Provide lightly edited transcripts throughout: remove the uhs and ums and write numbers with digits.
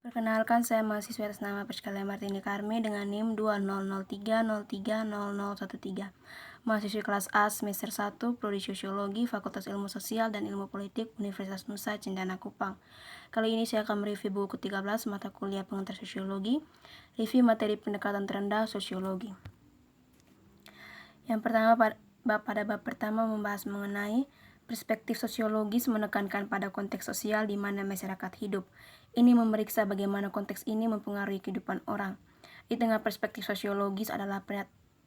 Perkenalkan, saya mahasiswa atas nama Priskala Martini Karmi dengan NIM 2003030013. Mahasiswa kelas A semester 1, Prodi Sosiologi, Fakultas Ilmu Sosial dan Ilmu Politik, Universitas Nusa Cendana Kupang. Kali ini saya akan mereview buku 13 mata kuliah pengantar sosiologi, review materi pendekatan terendah sosiologi. Yang pertama, pada bab pertama membahas mengenai perspektif sosiologis menekankan pada konteks sosial di mana masyarakat hidup. Ini memeriksa bagaimana konteks ini mempengaruhi kehidupan orang. Di tengah perspektif sosiologis adalah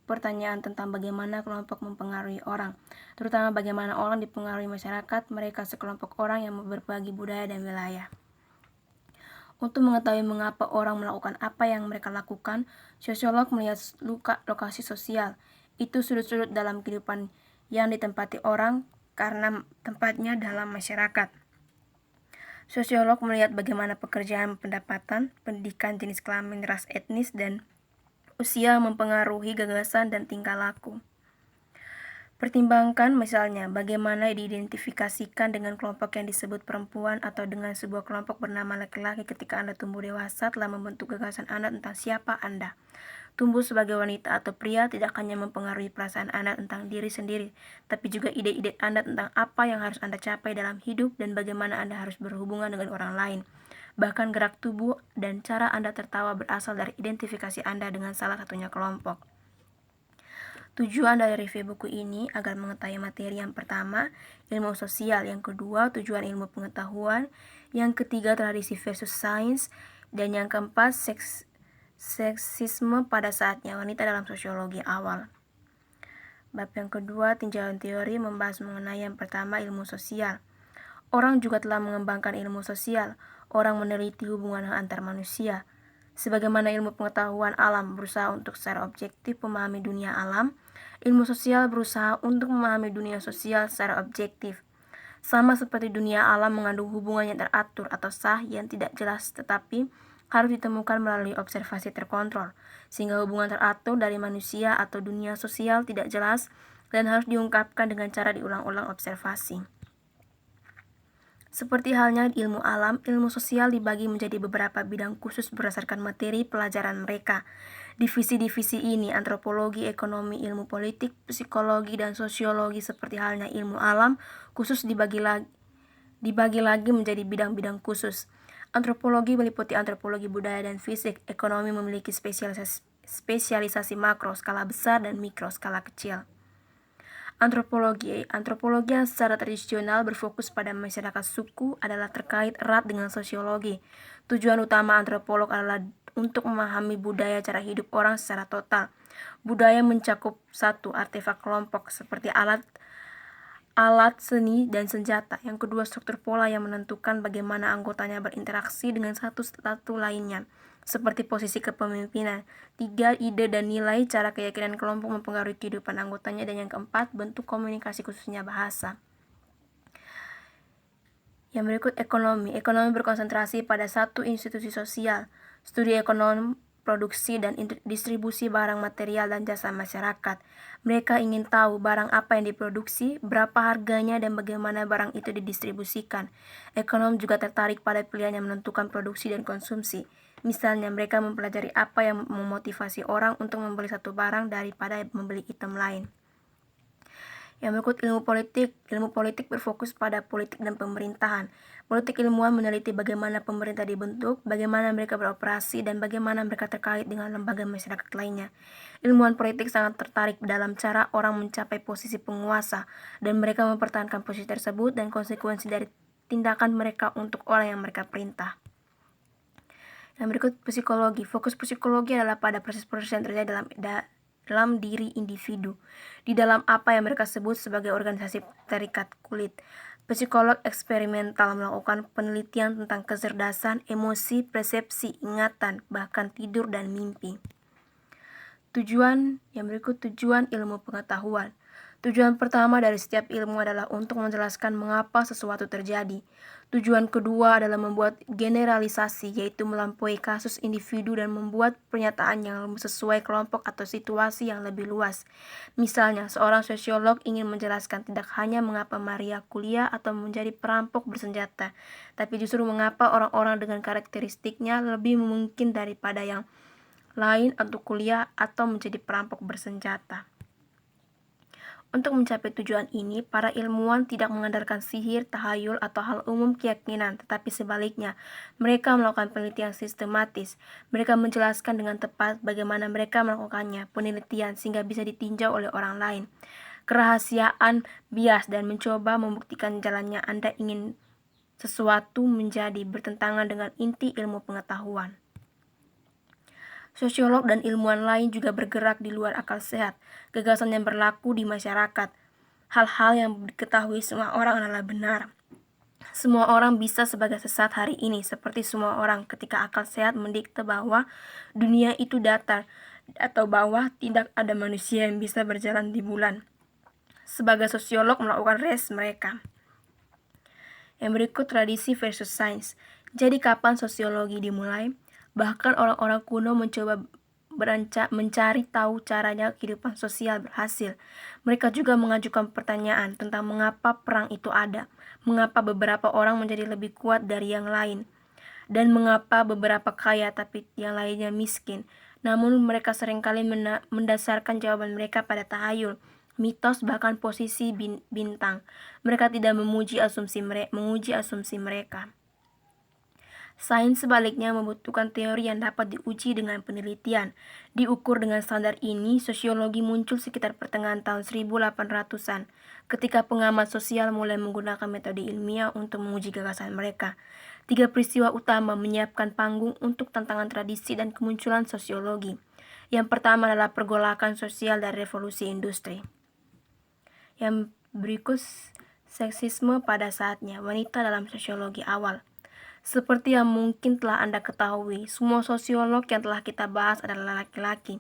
pertanyaan tentang bagaimana kelompok mempengaruhi orang, terutama bagaimana orang dipengaruhi masyarakat, mereka sekelompok orang yang berbagi budaya dan wilayah. Untuk mengetahui mengapa orang melakukan apa yang mereka lakukan, sosiolog melihat lokasi sosial, itu sudut-sudut dalam kehidupan yang ditempati orang karena tempatnya dalam masyarakat. Sosiolog melihat bagaimana pekerjaan, pendapatan, pendidikan, jenis kelamin, ras, etnis, dan usia mempengaruhi gagasan dan tingkah laku. Pertimbangkan misalnya bagaimana diidentifikasikan dengan kelompok yang disebut perempuan atau dengan sebuah kelompok bernama laki-laki ketika Anda tumbuh dewasa telah membentuk gagasan Anda tentang siapa Anda. Tumbuh sebagai wanita atau pria tidak hanya mempengaruhi perasaan Anda tentang diri sendiri, tapi juga ide-ide Anda tentang apa yang harus Anda capai dalam hidup dan bagaimana Anda harus berhubungan dengan orang lain. Bahkan gerak tubuh dan cara Anda tertawa berasal dari identifikasi Anda dengan salah satunya kelompok. Tujuan dari review buku ini agar mengetahui materi yang pertama, ilmu sosial, yang kedua, tujuan ilmu pengetahuan, yang ketiga, tradisi versus sains, dan yang keempat, seksisme pada saatnya wanita dalam sosiologi awal. Bab yang kedua, tinjauan teori, membahas mengenai yang pertama, ilmu sosial. Orang juga telah mengembangkan ilmu sosial. Orang meneliti hubungan antar manusia. Sebagaimana ilmu pengetahuan alam berusaha untuk secara objektif memahami dunia alam, ilmu sosial berusaha untuk memahami dunia sosial secara objektif. Sama seperti dunia alam mengandung hubungan yang teratur atau sah yang tidak jelas tetapi harus ditemukan melalui observasi terkontrol, sehingga hubungan teratur dari manusia atau dunia sosial tidak jelas dan harus diungkapkan dengan cara diulang-ulang observasi. Seperti halnya ilmu alam, ilmu sosial dibagi menjadi beberapa bidang khusus berdasarkan materi pelajaran mereka. Divisi-divisi ini, antropologi, ekonomi, ilmu politik, psikologi, dan sosiologi seperti halnya ilmu alam, khusus dibagi lagi menjadi bidang-bidang khusus. Antropologi meliputi antropologi budaya dan fisik. Ekonomi memiliki spesialisasi makro, skala besar, dan mikro, skala kecil. Antropologi yang secara tradisional berfokus pada masyarakat suku adalah terkait erat dengan sosiologi. Tujuan utama antropolog adalah untuk memahami budaya cara hidup orang secara total. Budaya mencakup satu, artefak kelompok seperti alat seni dan senjata. Yang kedua, struktur pola yang menentukan bagaimana anggotanya berinteraksi dengan satu lainnya, seperti posisi kepemimpinan. 3, ide dan nilai, cara keyakinan kelompok mempengaruhi kehidupan anggotanya. Dan yang keempat, bentuk komunikasi khususnya bahasa. Yang berikut, ekonomi. Ekonomi berkonsentrasi pada satu institusi sosial, studi ekonomi, produksi dan distribusi barang material dan jasa masyarakat. Mereka ingin tahu barang apa yang diproduksi, berapa harganya, dan bagaimana barang itu didistribusikan. Ekonom juga tertarik pada pilihan yang menentukan produksi dan konsumsi. Misalnya, mereka mempelajari apa yang memotivasi orang untuk membeli satu barang daripada membeli item lain. Yang berikut, ilmu politik. Ilmu politik berfokus pada politik dan pemerintahan. Politik ilmuwan meneliti bagaimana pemerintah dibentuk, bagaimana mereka beroperasi, dan bagaimana mereka terkait dengan lembaga masyarakat lainnya. Ilmuwan politik sangat tertarik dalam cara orang mencapai posisi penguasa, dan mereka mempertahankan posisi tersebut dan konsekuensi dari tindakan mereka untuk orang yang mereka perintah. Yang berikut, psikologi. Fokus psikologi adalah pada proses-proses yang terjadi dalam diri individu, di dalam apa yang mereka sebut sebagai organisasi terikat kulit. Psikolog eksperimental melakukan penelitian tentang kecerdasan, emosi, persepsi, ingatan, bahkan tidur dan mimpi. Yang berikut, tujuan ilmu pengetahuan. Tujuan pertama dari setiap ilmu adalah untuk menjelaskan mengapa sesuatu terjadi. Tujuan kedua adalah membuat generalisasi, yaitu melampaui kasus individu dan membuat pernyataan yang sesuai kelompok atau situasi yang lebih luas. Misalnya, seorang sosiolog ingin menjelaskan tidak hanya mengapa Maria kuliah atau menjadi perampok bersenjata, tapi justru mengapa orang-orang dengan karakteristiknya lebih mungkin daripada yang lain untuk kuliah atau menjadi perampok bersenjata. Untuk mencapai tujuan ini, para ilmuwan tidak mengandalkan sihir, tahayul, atau hal umum keyakinan, tetapi sebaliknya, mereka melakukan penelitian sistematis. Mereka menjelaskan dengan tepat bagaimana mereka melakukannya, penelitian sehingga bisa ditinjau oleh orang lain. Kerahasiaan, bias, dan mencoba membuktikan jalannya Anda ingin sesuatu menjadi bertentangan dengan inti ilmu pengetahuan. Sosiolog dan ilmuwan lain juga bergerak di luar akal sehat, gagasan yang berlaku di masyarakat. Hal-hal yang diketahui semua orang adalah benar. Semua orang bisa sebagai sesat hari ini, seperti semua orang ketika akal sehat mendikte bahwa dunia itu datar, atau bahwa tidak ada manusia yang bisa berjalan di bulan. Sebagai sosiolog melakukan res mereka. Yang berikut tradisi versus sains. Jadi kapan sosiologi dimulai? Bahkan orang-orang kuno mencoba mencari tahu caranya kehidupan sosial berhasil. Mereka juga mengajukan pertanyaan tentang mengapa perang itu ada, mengapa beberapa orang menjadi lebih kuat dari yang lain, dan mengapa beberapa kaya tapi yang lainnya miskin. Namun mereka seringkali mendasarkan jawaban mereka pada tahayul, mitos, bahkan posisi bintang. Mereka tidak menguji asumsi mereka. Sains sebaliknya membutuhkan teori yang dapat diuji dengan penelitian. Diukur dengan standar ini, sosiologi muncul sekitar pertengahan tahun 1800-an, ketika pengamat sosial mulai menggunakan metode ilmiah untuk menguji gagasan mereka. 3 peristiwa utama menyiapkan panggung untuk tantangan tradisi dan kemunculan sosiologi. Yang pertama adalah pergolakan sosial dan revolusi industri. Yang berikut seksisme pada saatnya, wanita dalam sosiologi awal. Seperti yang mungkin telah Anda ketahui, semua sosiolog yang telah kita bahas adalah laki-laki.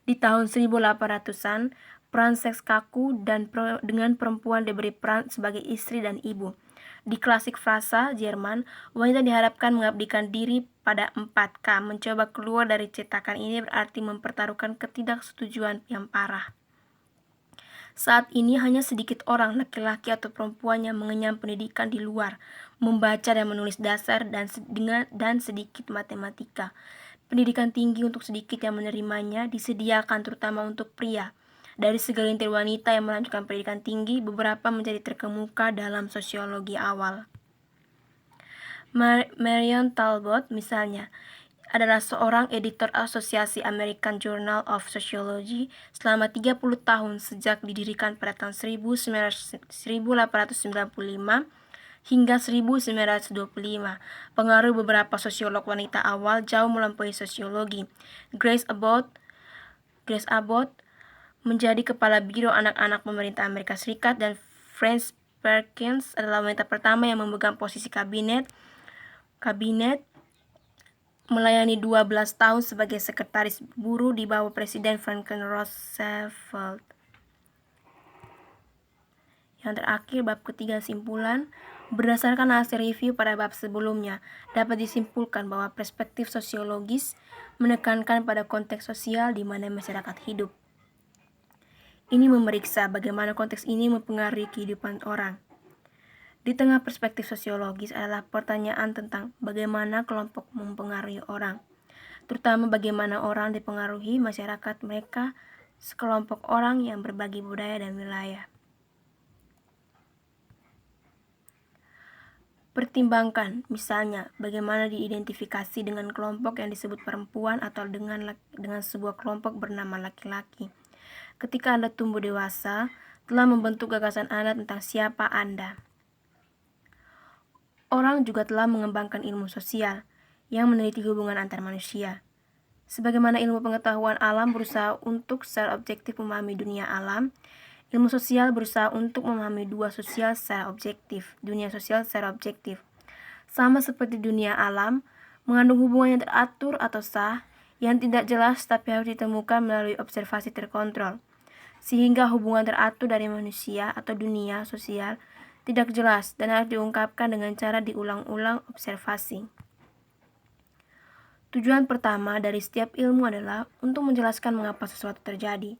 Di tahun 1800-an, peran seks kaku dan dengan perempuan diberi peran sebagai istri dan ibu. Di klasik frasa Jerman, wanita diharapkan mengabdikan diri pada 4K. Mencoba keluar dari cetakan ini berarti mempertaruhkan ketidaksetujuan yang parah. Saat ini hanya sedikit orang, laki-laki atau perempuan, yang mengenyam pendidikan di luar, membaca dan menulis dasar dan sedikit matematika. Pendidikan tinggi untuk sedikit yang menerimanya disediakan terutama untuk pria. Dari segelintir wanita yang melanjutkan pendidikan tinggi, beberapa menjadi terkemuka dalam sosiologi awal. Marion Talbot misalnya adalah seorang editor asosiasi American Journal of Sociology selama 30 tahun sejak didirikan pada tahun 1895 hingga 1925. Pengaruh beberapa sosiolog wanita awal jauh melampaui sosiologi. Grace Abbott menjadi kepala biro anak-anak pemerintah Amerika Serikat, dan Frances Perkins adalah wanita pertama yang memegang posisi kabinet melayani 12 tahun sebagai sekretaris buruh di bawah Presiden Franklin Roosevelt. Yang terakhir, bab ketiga, simpulan. Berdasarkan hasil review pada bab sebelumnya, dapat disimpulkan bahwa perspektif sosiologis menekankan pada konteks sosial di mana masyarakat hidup. Ini memeriksa bagaimana konteks ini mempengaruhi kehidupan orang. Di tengah perspektif sosiologis adalah pertanyaan tentang bagaimana kelompok mempengaruhi orang, terutama bagaimana orang dipengaruhi masyarakat mereka, sekelompok orang yang berbagi budaya dan wilayah. Pertimbangkan, misalnya, bagaimana diidentifikasi dengan kelompok yang disebut perempuan atau dengan sebuah kelompok bernama laki-laki. Ketika Anda tumbuh dewasa, telah membentuk gagasan Anda tentang siapa Anda. Orang juga telah mengembangkan ilmu sosial yang meneliti hubungan antar manusia. Sebagaimana ilmu pengetahuan alam berusaha untuk secara objektif memahami dunia alam, ilmu sosial berusaha untuk memahami dunia sosial secara objektif. Sama seperti dunia alam, mengandung hubungan yang teratur atau sah, yang tidak jelas tapi harus ditemukan melalui observasi terkontrol. sehingga hubungan teratur dari manusia atau dunia sosial tidak jelas dan harus diungkapkan dengan cara diulang-ulang observasi. Tujuan pertama dari setiap ilmu adalah untuk menjelaskan mengapa sesuatu terjadi.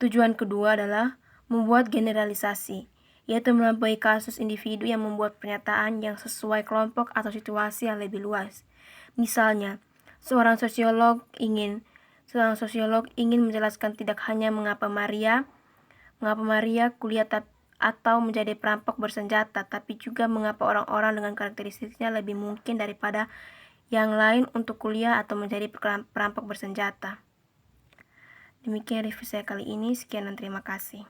Tujuan kedua adalah membuat generalisasi, yaitu melampaui kasus individu yang membuat pernyataan yang sesuai kelompok atau situasi yang lebih luas. Misalnya, seorang sosiolog ingin menjelaskan tidak hanya mengapa Maria kuliah atau menjadi perampok bersenjata, tapi juga mengapa orang-orang dengan karakteristiknya lebih mungkin daripada yang lain untuk kuliah atau menjadi perampok bersenjata. Demikian review saya kali ini. Sekian dan terima kasih.